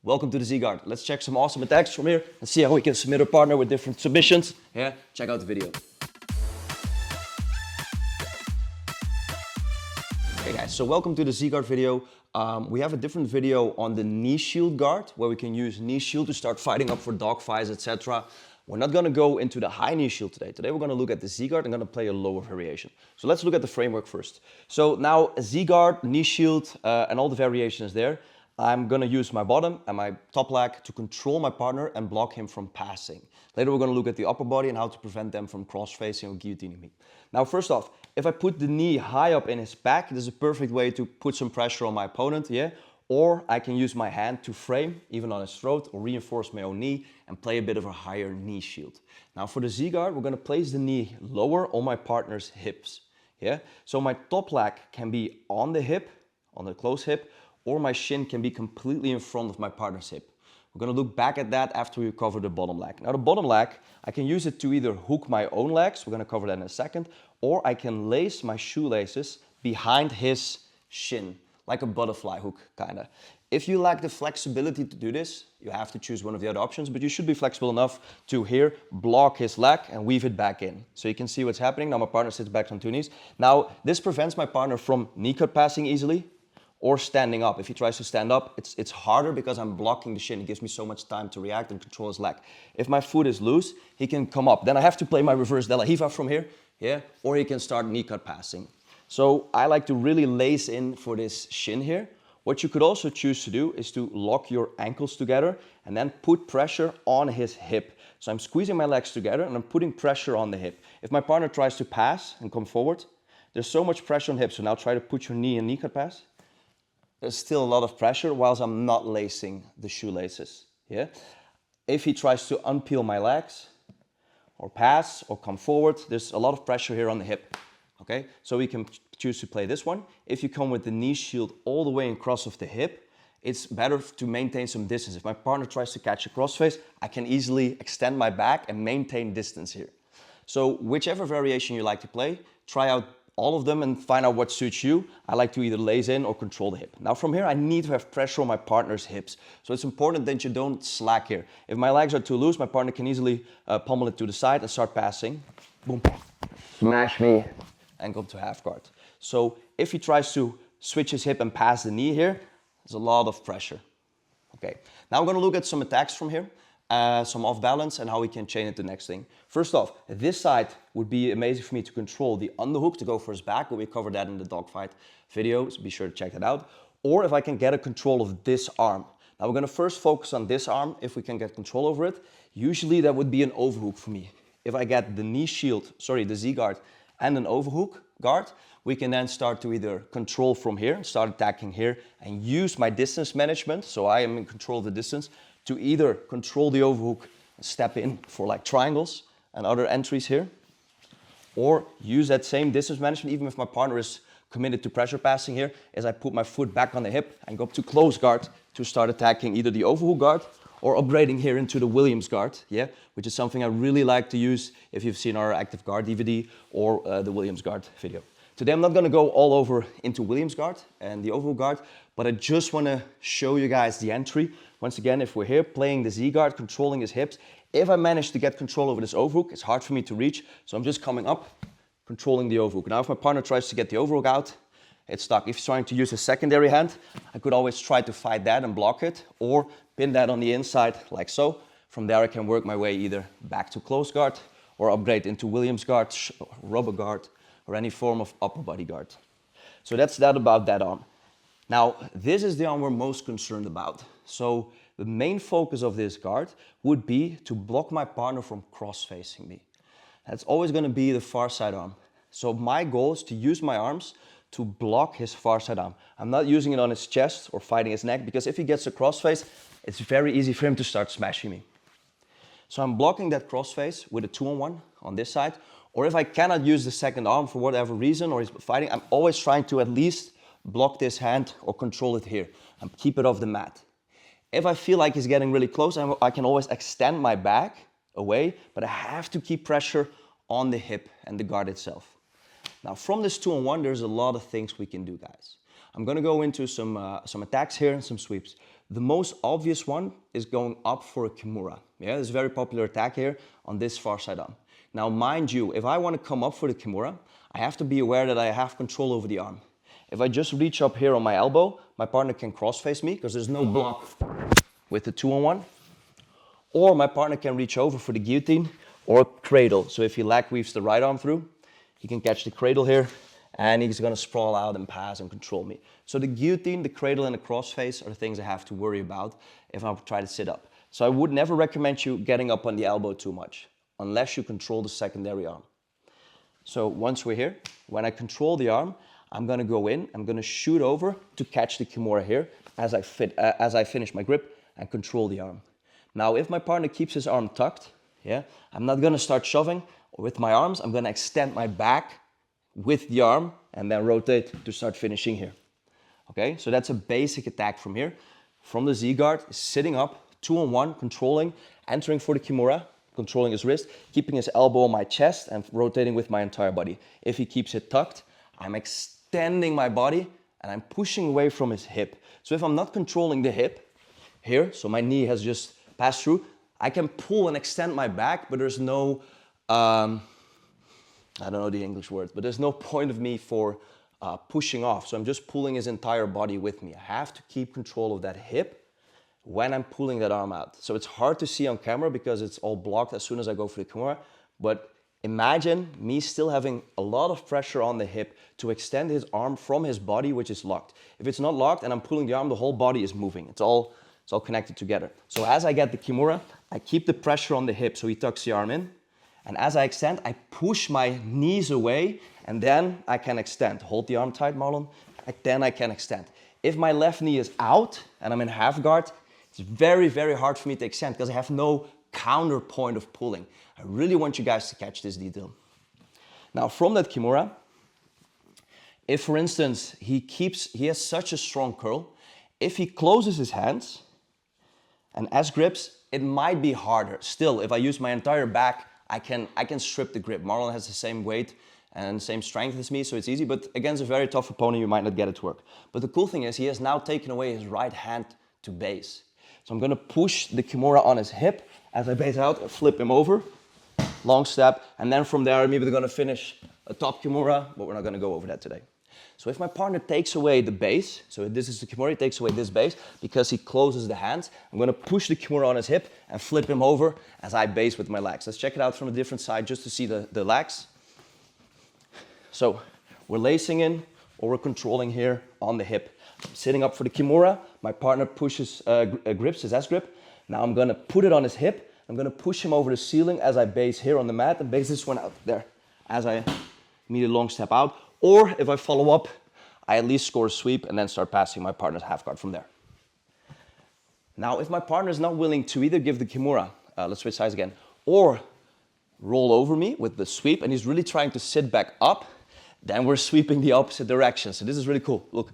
Welcome to the Z-Guard. Let's check some awesome attacks from here and see how we can submit our partner with different submissions. Yeah, check out the video. Okay guys, so welcome to the Z-Guard video. We have a different video on the knee shield guard where we can use knee shield to start fighting up for dog fights, etc. We're not gonna go into the high knee shield today. Today we're gonna look at the Z-Guard and gonna play a lower variation. So let's look at the framework first. So now Z-Guard, knee shield, and all the variations there. I'm gonna use my bottom and my top leg to control my partner and block him from passing. Later we're gonna look at the upper body and how to prevent them from cross-facing or guillotining me. Now first off, if I put the knee high up in his back, this is a perfect way to put some pressure on my opponent, yeah? Or I can use my hand to frame, even on his throat, or reinforce my own knee and play a bit of a higher knee shield. Now for the Z-Guard, we're gonna place the knee lower on my partner's hips, yeah? So my top leg can be on the hip, on the close hip, or my shin can be completely in front of my partner's hip. We're gonna look back at that after we cover the bottom leg. Now the bottom leg, I can use it to either hook my own legs, we're gonna cover that in a second, or I can lace my shoelaces behind his shin, like a butterfly hook, kinda. If you lack the flexibility to do this, you have to choose one of the other options, but you should be flexible enough to here, block his leg and weave it back in. So you can see what's happening. Now my partner sits back on two knees. Now this prevents my partner from knee cut passing easily, or standing up. If he tries to stand up, it's harder because I'm blocking the shin. It gives me so much time to react and control his leg. If my foot is loose, he can come up. Then I have to play my reverse de la Riva from here, yeah? Or he can start knee cut passing. So I like to really lace in for this shin here. What you could also choose to do is to lock your ankles together and then put pressure on his hip. So I'm squeezing my legs together and I'm putting pressure on the hip. If my partner tries to pass and come forward, there's so much pressure on the hip. So now try to put your knee in knee cut pass. There's still a lot of pressure whilst I'm not lacing the shoelaces, yeah? If he tries to unpeel my legs or pass or come forward, there's a lot of pressure here on the hip, okay? So we can choose to play this one. If you come with the knee shield all the way across of the hip, it's better to maintain some distance. If my partner tries to catch a crossface, I can easily extend my back and maintain distance here. So whichever variation you like to play, try out all of them and find out what suits you. I like to either lace in or control the hip. Now from here, I need to have pressure on my partner's hips. So it's important that you don't slack here. If my legs are too loose, my partner can easily pummel it to the side and start passing. Boom, smash me, and go to half guard. So if he tries to switch his hip and pass the knee here, there's a lot of pressure. Okay, now we're gonna look at some attacks from here. Some off balance and how we can chain it to the next thing. First off, this side would be amazing for me to control the underhook to go for his back, but we covered that in the dogfight video, so be sure to check that out. Or if I can get a control of this arm. Now we're gonna first focus on this arm, if we can get control over it. Usually that would be an overhook for me. If I get the knee shield, sorry, the Z-guard and an overhook guard, we can then start to either control from here, start attacking here, and use my distance management, so I am in control of the distance, to either control the overhook and step in for like triangles and other entries here, or use that same distance management, even if my partner is committed to pressure passing here, as I put my foot back on the hip and go up to close guard to start attacking either the overhook guard or upgrading here into the Williams guard, yeah, which is something I really like to use if you've seen our active guard DVD or the Williams guard video. Today I'm not gonna go all over into Williams guard and the overhook guard, but I just wanna show you guys the entry. Once again, if we're here playing the Z-guard, controlling his hips, if I manage to get control over this overhook, it's hard for me to reach, so I'm just coming up, controlling the overhook. Now if my partner tries to get the overhook out, it's stuck. If he's trying to use a secondary hand, I could always try to fight that and block it, or pin that on the inside like so. From there I can work my way either back to close guard or upgrade into Williams guard, rubber guard, or any form of upper body guard. So that's that about that arm. Now, this is the arm we're most concerned about. So the main focus of this guard would be to block my partner from cross-facing me. That's always gonna be the far side arm. So my goal is to use my arms to block his far side arm. I'm not using it on his chest or fighting his neck, because if he gets a crossface, it's very easy for him to start smashing me. So I'm blocking that crossface with a 2-on-1 on this side, or if I cannot use the second arm for whatever reason, or he's fighting, I'm always trying to at least block this hand or control it here and keep it off the mat. If I feel like he's getting really close, I can always extend my back away, but I have to keep pressure on the hip and the guard itself. Now from this 2-on-1, there's a lot of things we can do, guys. I'm gonna go into some attacks here and some sweeps. The most obvious one is going up for a kimura. Yeah, it's a very popular attack here on this far side arm. Now, mind you, if I want to come up for the kimura, I have to be aware that I have control over the arm. If I just reach up here on my elbow, my partner can cross face me because there's no block with the 2-on-1. Or my partner can reach over for the guillotine or cradle. So if he lag weaves the right arm through, he can catch the cradle here and he's gonna sprawl out and pass and control me. So the guillotine, the cradle, and the crossface are the things I have to worry about if I try to sit up. So I would never recommend you getting up on the elbow too much, unless you control the secondary arm. So once we're here, when I control the arm, I'm gonna go in, I'm gonna shoot over to catch the kimura here as I finish my grip and control the arm. Now, if my partner keeps his arm tucked, yeah, I'm not gonna start shoving with my arms, I'm gonna extend my back with the arm and then rotate to start finishing here. Okay, so that's a basic attack from here. From the Z-guard, sitting up, 2-on-1, controlling, entering for the kimura, controlling his wrist, keeping his elbow on my chest and rotating with my entire body. If he keeps it tucked, I'm extending my body and I'm pushing away from his hip. So if I'm not controlling the hip here, so my knee has just passed through, I can pull and extend my back, but there's no, I don't know the English word, but there's no point of me for pushing off. So I'm just pulling his entire body with me. I have to keep control of that hip when I'm pulling that arm out. So it's hard to see on camera because it's all blocked as soon as I go for the kimura, but imagine me still having a lot of pressure on the hip to extend his arm from his body, which is locked. If it's not locked and I'm pulling the arm, the whole body is moving. It's all connected together. So as I get the kimura, I keep the pressure on the hip so he tucks the arm in. And as I extend, I push my knees away and then I can extend. Hold the arm tight, Marlon. Then I can extend. If my left knee is out and I'm in half guard, it's very, very hard for me to extend because I have no counterpoint of pulling. I really want you guys to catch this detail. Now from that kimura, if for instance, he has such a strong curl, if he closes his hands and S grips, it might be harder. Still, if I use my entire back, I can strip the grip. Marlon has the same weight and same strength as me, so it's easy, but against a very tough opponent, you might not get it to work. But the cool thing is he has now taken away his right hand to base. So I'm gonna push the kimura on his hip. As I base out, flip him over, long step, and then from there, I'm either gonna finish a top kimura, but we're not gonna go over that today. So if my partner takes away the base, so this is the kimura, he takes away this base, because he closes the hands, I'm gonna push the kimura on his hip and flip him over as I base with my legs. Let's check it out from a different side just to see the legs. So we're lacing in or we're controlling here on the hip. I'm sitting up for the kimura, my partner pushes, grips his S grip. Now I'm gonna put it on his hip, I'm gonna push him over the ceiling as I base here on the mat and base this one out there as I immediately long step out. Or if I follow up, I at least score a sweep and then start passing my partner's half guard from there. Now, if my partner is not willing to either give the kimura, let's switch sides again, or roll over me with the sweep, and he's really trying to sit back up, then we're sweeping the opposite direction. So this is really cool. Look,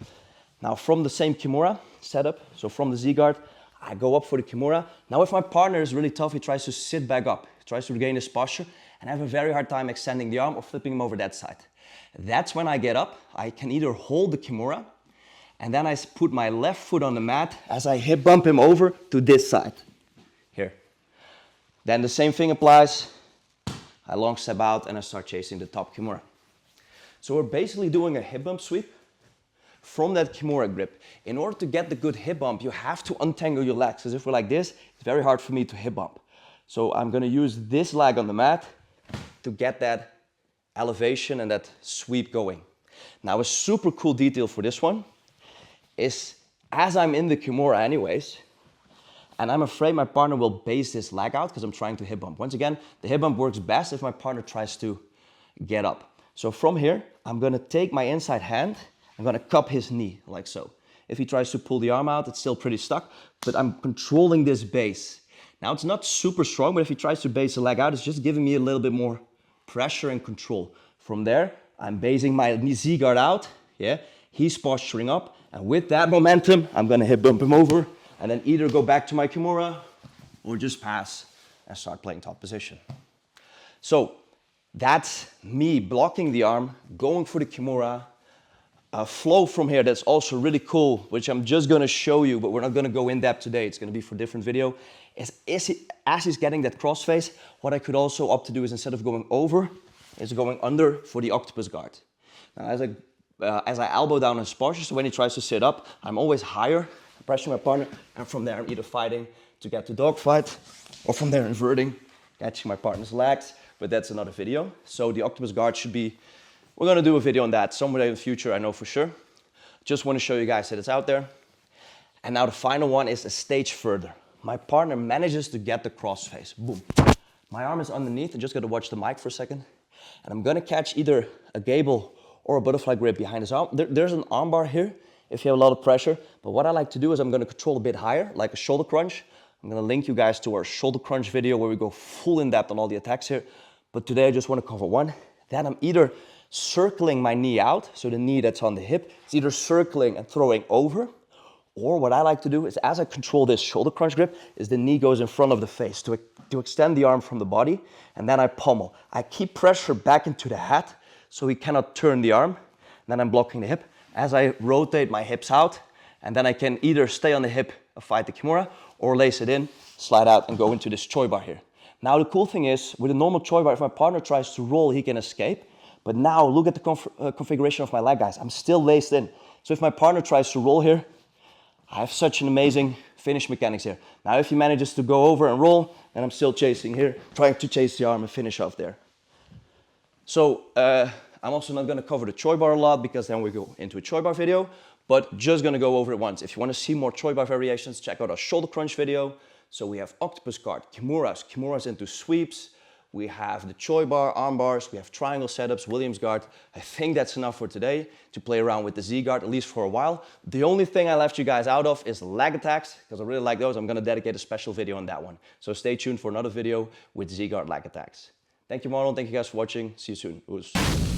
now from the same kimura setup, so from the Z-guard, I go up for the kimura. Now if my partner is really tough, he tries to sit back up, he tries to regain his posture, and I have a very hard time extending the arm or flipping him over that side. That's when I get up, I can either hold the kimura, and then I put my left foot on the mat as I hip bump him over to this side, here. Then the same thing applies, I long step out and I start chasing the top kimura. So we're basically doing a hip bump sweep from that kimura grip. In order to get the good hip bump, you have to untangle your legs, because if we're like this, it's very hard for me to hip bump. So I'm gonna use this leg on the mat to get that elevation and that sweep going. Now a super cool detail for this one is as I'm in the kimura anyways, and I'm afraid my partner will base this leg out because I'm trying to hip bump. Once again, the hip bump works best if my partner tries to get up. So from here, I'm gonna take my inside hand, I'm gonna cup his knee like so. If he tries to pull the arm out, it's still pretty stuck, but I'm controlling this base. Now it's not super strong, but if he tries to base the leg out, it's just giving me a little bit more pressure and control. From there, I'm basing my Z-guard out, yeah? He's posturing up, and with that momentum, I'm gonna hip bump him over, and then either go back to my kimura, or just pass and start playing top position. So, that's me blocking the arm, going for the kimura, flow from here that's also really cool, which I'm just gonna show you, but we're not gonna go in depth today. It's gonna be for a different video. As he's getting that crossface, what I could also opt to do is instead of going over, is going under for the octopus guard. Now, as I elbow down his posture, so when he tries to sit up, I'm always higher, pressing my partner, and from there I'm either fighting to get to dog fight, or from there inverting, catching my partner's legs, but that's another video. So the octopus guard should be, we're gonna do a video on that somewhere in the future, I know for sure. Just wanna show you guys that it's out there. And now the final one is a stage further. My partner manages to get the crossface, boom. My arm is underneath, I just gotta watch the mic for a second. And I'm gonna catch either a gable or a butterfly grip behind his arm. There's an arm bar here if you have a lot of pressure. But what I like to do is I'm gonna control a bit higher, like a shoulder crunch. I'm gonna link you guys to our shoulder crunch video where we go full in depth on all the attacks here. But today I just wanna cover one. Then I'm either circling my knee out, so the knee that's on the hip, it's either circling and throwing over, or what I like to do is as I control this shoulder crunch grip, is the knee goes in front of the face to extend the arm from the body, and then I pummel. I keep pressure back into the head, so he cannot turn the arm. Then I'm blocking the hip. As I rotate my hips out, and then I can either stay on the hip and fight the kimura, or lace it in, slide out, and go into this Choi bar here. Now the cool thing is, with a normal Choi bar, if my partner tries to roll, he can escape. But now look at the configuration of my leg, guys. I'm still laced in. So if my partner tries to roll here, I have such an amazing finish mechanics here. Now if he manages to go over and roll, then I'm still chasing here, trying to chase the arm and finish off there. So I'm also not gonna cover the Choi bar a lot because then we go into a Choi bar video, but just gonna go over it once. If you wanna see more Choi bar variations, check out our shoulder crunch video. So we have octopus guard, kimuras into sweeps. We have the Choi bar, arm bars, we have triangle setups, Williams guard. I think that's enough for today to play around with the Z guard, at least for a while. The only thing I left you guys out of is leg attacks, because I really like those. I'm gonna dedicate a special video on that one. So stay tuned for another video with Z guard leg attacks. Thank you, Marlon. Thank you guys for watching. See you soon. Oos.